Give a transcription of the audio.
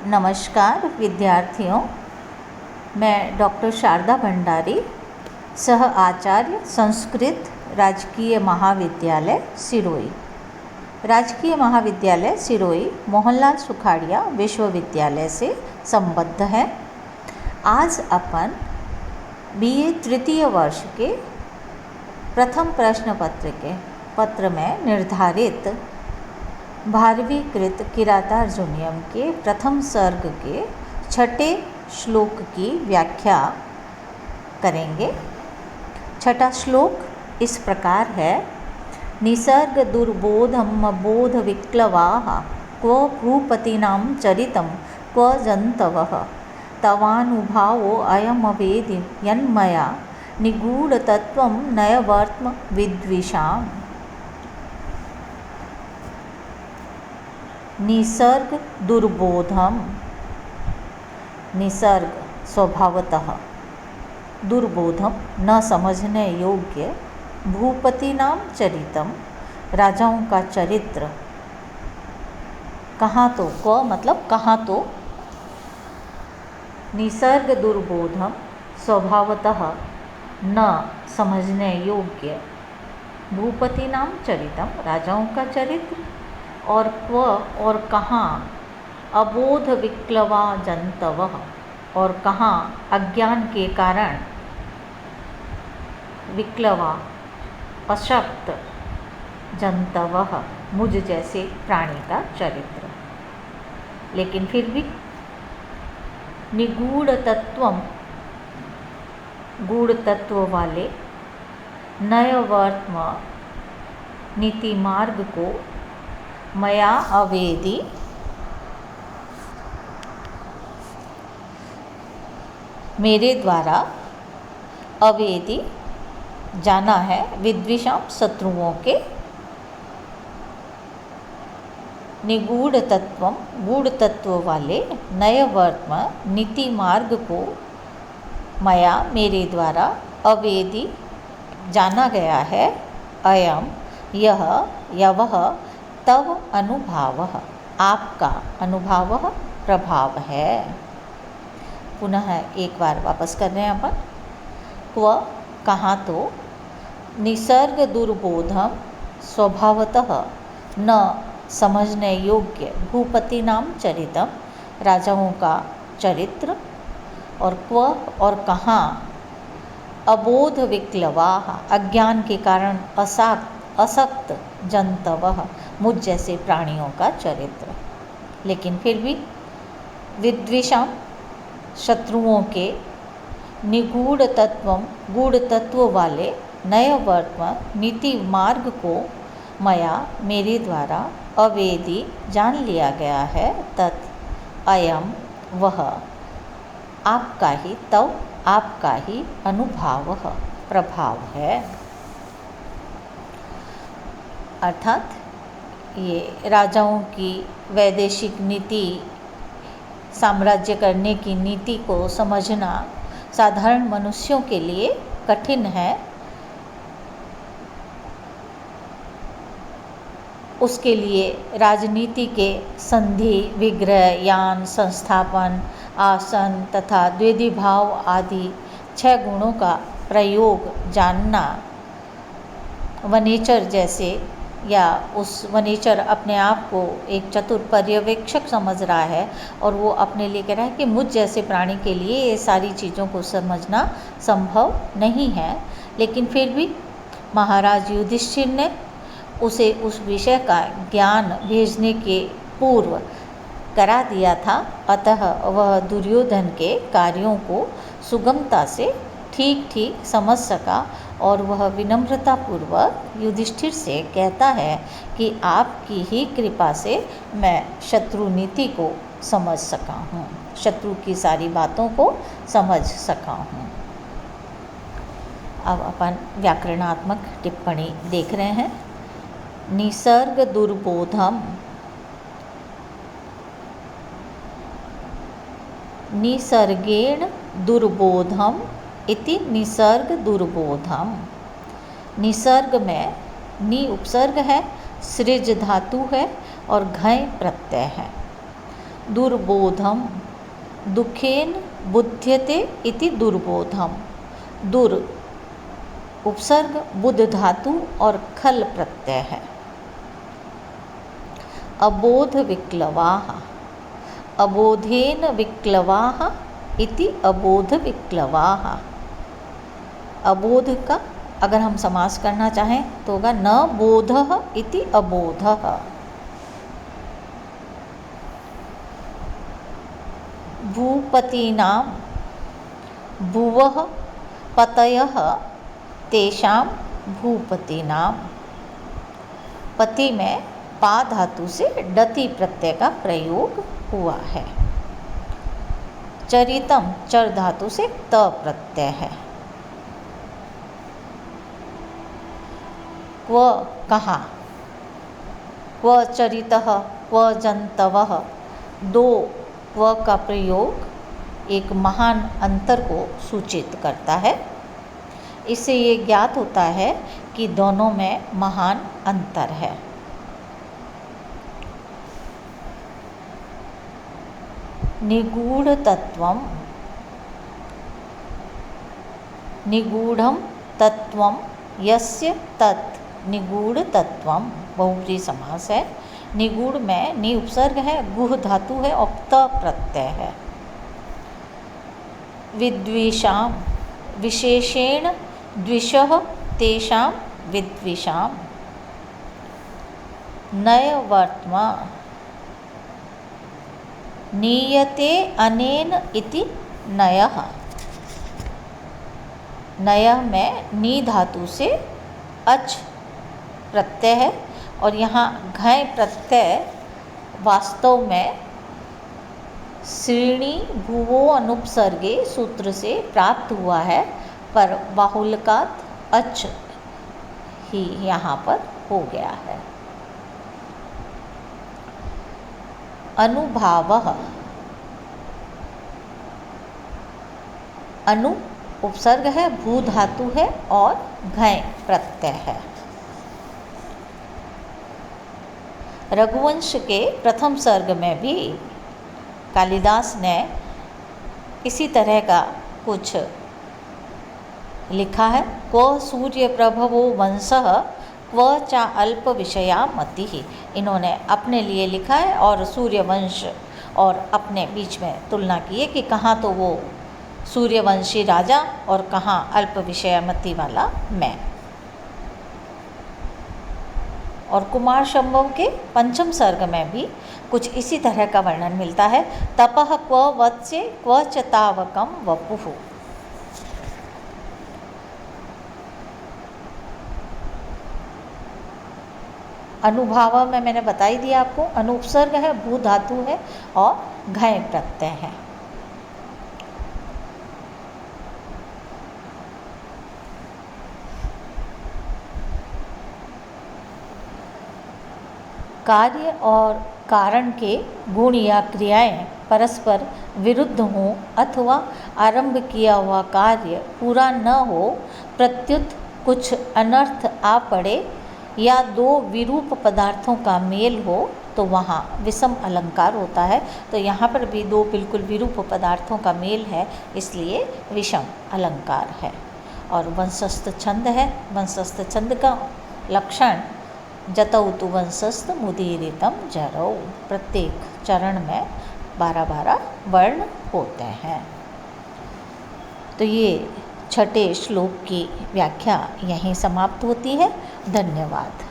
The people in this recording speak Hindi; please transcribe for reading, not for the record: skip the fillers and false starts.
नमस्कार विद्यार्थियों, मैं डॉक्टर शारदा भंडारी, सह आचार्य संस्कृत राजकीय महाविद्यालय सिरोही। राजकीय महाविद्यालय सिरोही मोहनलाल सुखाड़िया विश्वविद्यालय से संबद्ध है। आज अपन BA तृतीय वर्ष के प्रथम प्रश्न पत्र में निर्धारित 12वीं कृत किरातार्जुनीयम के प्रथम सर्ग के छठे श्लोक की व्याख्या करेंगे। छठा श्लोक इस प्रकार है। निसर्ग दुर्बोधम बोध विक्लवाः क्व भूपतीनां चरितं क्व जन्तवः तवानुभावो अयमवेदि यन्मया निगूढतत्त्वं नयवर्त्म विद्विषाम्। निसर्ग दुर्बोधम, निसर्ग स्वभावतः, दुर्बोधम न समझने योग्य, भूपतीनां चरितम राजाओं का चरित्र, कहाँ तो क मतलब कहाँ तो, निसर्ग दुर्बोधम स्वभावतः न समझने योग्य, भूपतीनां चरितम राजाओं का चरित्र, और क्व और कहाँ, अबोध विक्लवा जंतवः और कहाँ अज्ञान के कारण, विक्लवा अशक्त, जंतवः मुझ जैसे प्राणी का चरित्र। लेकिन फिर भी निगूढ़ तत्वम, गूढ़ तत्व वाले, नयवर्त्म नीति मार्ग को, मया अवेदि मेरे द्वारा, अवेदि जाना है, विद्विषाम शत्रुओं के, निगूढ़ तत्वम गूढ़ तत्व वाले, नयवर्त्म नीति मार्ग को, मया मेरे द्वारा, अवेदि जाना गया है, अयम यह, यवः तव अनुभावः आपका, अनुभावः प्रभाव है। पुनः एक बार वापस कर रहे हैं अपन। क्व कहाँ तो, निसर्ग दुर्बोधम स्वभावतः न समझने योग्य, भूपतीनां चरितम राजाओं का चरित्र, और क्व और कहाँ, अबोध विक्लवाः अज्ञान के कारण असक्त, जंतवः मुझ जैसे प्राणियों का चरित्र। लेकिन फिर भी विद्विषाम शत्रुओं के, निगूढ़ तत्वम गूढ़ तत्व वाले, नयवर्त्म नीति मार्ग को, मया मेरे द्वारा, अवेदि जान लिया गया है, तत् अयम वह, आपका ही, तव आपका ही, अनुभावः प्रभाव है। अर्थात ये राजाओं की वैदेशिक नीति, साम्राज्य करने की नीति को समझना साधारण मनुष्यों के लिए कठिन है। उसके लिए राजनीति के संधि, विग्रह, यान, संस्थापन, आसन तथा द्विधिभाव आदि 6 गुणों का प्रयोग जानना, वनेचर जैसे, या उस वनेचर अपने आप को एक चतुर पर्यवेक्षक समझ रहा है और वो अपने लिए कह रहा है कि मुझ जैसे प्राणी के लिए ये सारी चीज़ों को समझना संभव नहीं है। लेकिन फिर भी महाराज युधिष्ठिर ने उसे उस विषय का ज्ञान भेजने के पूर्व करा दिया था, अतः वह दुर्योधन के कार्यों को सुगमता से ठीक ठीक समझ सका, और वह विनम्रतापूर्वक युधिष्ठिर से कहता है कि आपकी ही कृपा से मैं शत्रु नीति को समझ सका हूँ, शत्रु की सारी बातों को समझ सका हूँ। अब अपन व्याकरणात्मक टिप्पणी देख रहे हैं। निसर्ग दुर्बोधम, निसर्गेण दुर्बोधम इति निसर्ग दुर्बोधम। निसर्ग में नि उपसर्ग है, सृज धातु है और घय प्रत्यय है। दुर्बोधम, दुखेन बुध्यते इति दुर्बोधम। दुर उपसर्ग बुध धातु और खल प्रत्यय है। अबोध विक्लवाः, अबोधेन विक्लवाः इति अबोध विक्लवाः। अबोध का अगर हम समास करना चाहें तो होगा न बोधः इति अबोधः। भूपतीनां, भुवः पतयः तेषां भूपतीनां। पति में पा धातु से डति प्रत्यय का प्रयोग हुआ है। चरितम चर धातु से त प्रत्यय है। क्व कहाँ, क्व चरितः, क्व जंतवः, दो क्व का प्रयोग एक महान अंतर को सूचित करता है। इससे ये ज्ञात होता है कि दोनों में महान अंतर है। निगूढ़ तत्वम, निगूढ़म तत्वम यस्य तत् निगूढ़ तत्वम बहुव्रीहि समास है। निगूढ़ में नि उपसर्ग है, गुह धातु है और त प्रत्यय है। विद्विषाम, विशेषेण द्विषः तेषां विद्विषां। नय वर्त्मा, नीयते अनेन इति नयः। नयः में नी धातु से अच प्रत्यय है और यहाँ घय प्रत्यय वास्तव में श्रीणी भुवो अनुपसर्गे सूत्र से प्राप्त हुआ है, पर बाहुल्यकात् अच ही यहाँ पर हो गया है। अनुभावः, अनु उपसर्ग है, भू धातु है और घय प्रत्यय है। रघुवंश के प्रथम सर्ग में भी कालिदास ने इसी तरह का कुछ लिखा है। क्व सूर्य प्रभवो वंशः क्व चा अल्प विषया मतिः। इन्होंने अपने लिए लिखा है और सूर्यवंश और अपने बीच में तुलना की है कि कहाँ तो वो सूर्यवंशी राजा और कहाँ अल्प विषयमति वाला मैं। और कुमार संभव के पंचम सर्ग में भी कुछ इसी तरह का वर्णन मिलता है। तपः क्व वत्से क्व च तावकं वपुः। अनुभाव में मैंने बताई दिया आपको, अनुपसर्ग है, भू धातु है और घय प्रत्यय है। कार्य और कारण के गुण या क्रियाएं परस्पर विरुद्ध हों अथवा आरंभ किया हुआ कार्य पूरा न हो, प्रत्युत कुछ अनर्थ आ पड़े या दो विरूप पदार्थों का मेल हो तो वहाँ विषम अलंकार होता है। तो यहाँ पर भी दो बिल्कुल विरूप पदार्थों का मेल है, इसलिए विषम अलंकार है। और वंशस्थ छंद है। वंशस्थ छंद का लक्षण जतौ तु वंशस्थ मुदीरितम जरौ। प्रत्येक चरण में 12-12 वर्ण होते हैं। तो ये छठे श्लोक की व्याख्या यहीं समाप्त होती है। धन्यवाद।